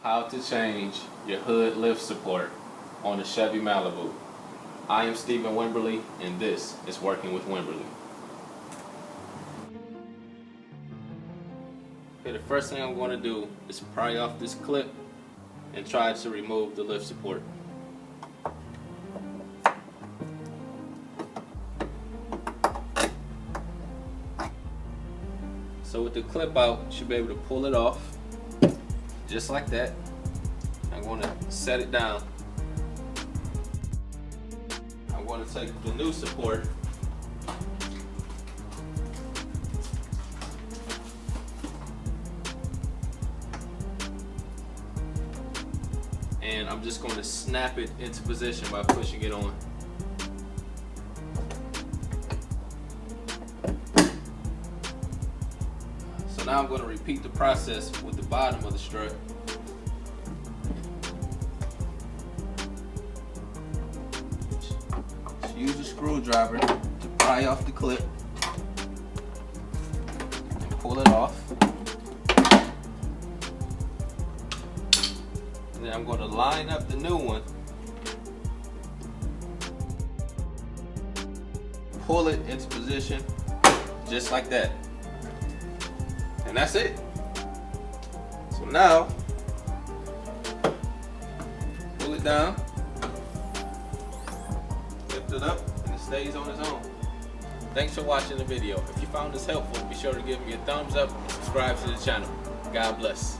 How to change your hood lift support on the Chevy Malibu. I am Stephen Wimberley, and this is Working with Wimberley. Okay, the first thing I'm going to do is pry off this clip and try to remove the lift support. So with the clip out, you should be able to pull it off just like that. I'm going to set it down. I'm going to take the new support and I'm just going to snap it into position by pushing it on. So now I'm going to repeat the process with the bottom of the strut. Just use a screwdriver to pry off the clip and pull it off. And then I'm going to line up the new one, pull it into position just like that. And that's it. So now, pull it down, lift it up, and it stays on its own. Thanks for watching the video. If you found this helpful, be sure to give me a thumbs up and subscribe to the channel. God bless.